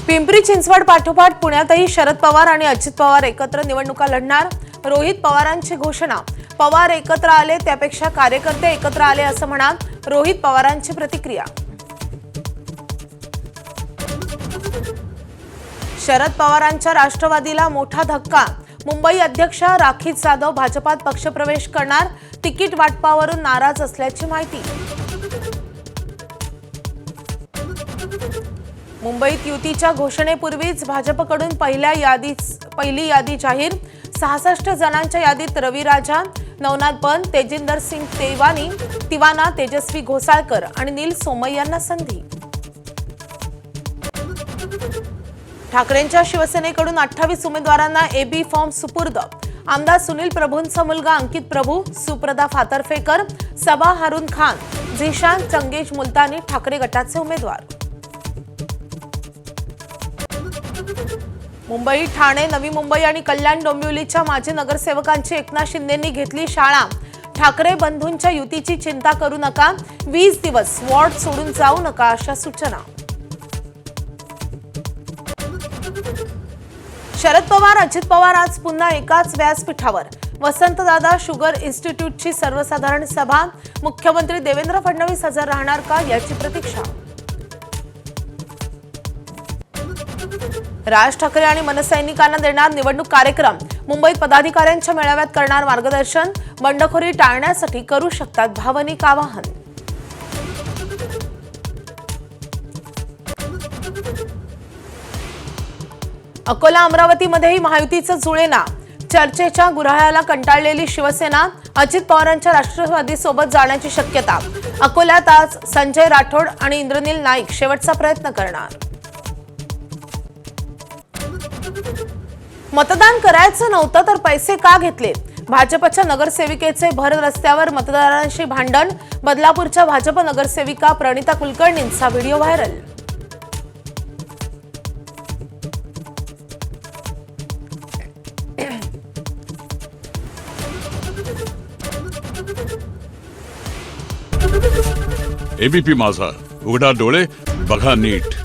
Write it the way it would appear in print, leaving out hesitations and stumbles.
पिंपरी चिंचवड पाठोपाठ पुण्यातही शरद पवार आणि अजित पवार एकत्र निवडणुका लढणार. रोहित पवारांची घोषणा. पवार एकत्र आले त्यापेक्षा कार्यकर्ते एकत्र आले असं म्हणा रोहित पवारांची प्रतिक्रिया. शरद पवारांच्या राष्ट्रवादीला मोठा धक्का. मुंबई अध्यक्ष राखी जाधव भाजपात पक्षप्रवेश करणार. तिकीट वाटपावरून नाराज असल्याची माहिती. मुंबईत युतीच्या घोषणेपूर्वीच भाजपकडून पहिली यादी जाहीर. 66 जणांच्या यादीत रवी राजा, नवनाथ बन, तेजिंदर सिंग तिवाना, तेजस्वी घोसाळकर आणि नील सोमय्यांना संधी. ठाकरेंच्या शिवसेनेकडून 28 उमेदवारांना एबी फॉर्म सुपूर्द. आमदार सुनील प्रभूंचा मुलगा अंकित प्रभू, सुप्रदा फातर्फेकर, सबा हारून खान, झिशान चंगेज मुलतानी ठाकरे गटाचे उमेदवार. मुंबई, ठाणे, नवी मुंबई आणि कल्याण डोंबिवलीच्या माजी नगरसेवकांची एकनाथ शिंदेंनी घेतली शाळा. ठाकरे बंधूंच्या युतीची चिंता करू नका. 20 दिवस वॉर्ड सोडून जाऊ नका अशा सूचना. शरद पवार अजित पवार आज पुन्हा एकाच व्यासपीठावर. वसंतदादा शुगर इन्स्टिट्यूटची सर्वसाधारण सभा. मुख्यमंत्री देवेंद्र फडणवीस हजर राहणार का याची प्रतीक्षा. राज ठाकरे आणि मनसैनिकांना देणार निवडणूक कार्यक्रम. मुंबईत पदाधिकाऱ्यांच्या मेळाव्यात करणार मार्गदर्शन. बंडखोरी टाळण्यासाठी करू शकतात भावनिक आवाहन. अकोला, अमरावतीमध्येही महायुतीचं जुळेना. चर्चेच्या गुऱ्हाळाला कंटाळलेली शिवसेना अजित पवारांच्या राष्ट्रवादीसोबत जाण्याची शक्यता. अकोल्यात आज संजय राठोड आणि इंद्रनील नाईक शेवटचा प्रयत्न करणार. मतदान करायचं नव्हतं तर पैसे का घेतले? भाजपच्या नगरसेविकेचे भर रस्त्यावर मतदारांशी भांडण. बदलापूरच्या भाजप नगरसेविका प्रणिता कुलकर्णींचा व्हिडिओ व्हायरल. एबीपी माझा, उघडा डोळे बघा नीट.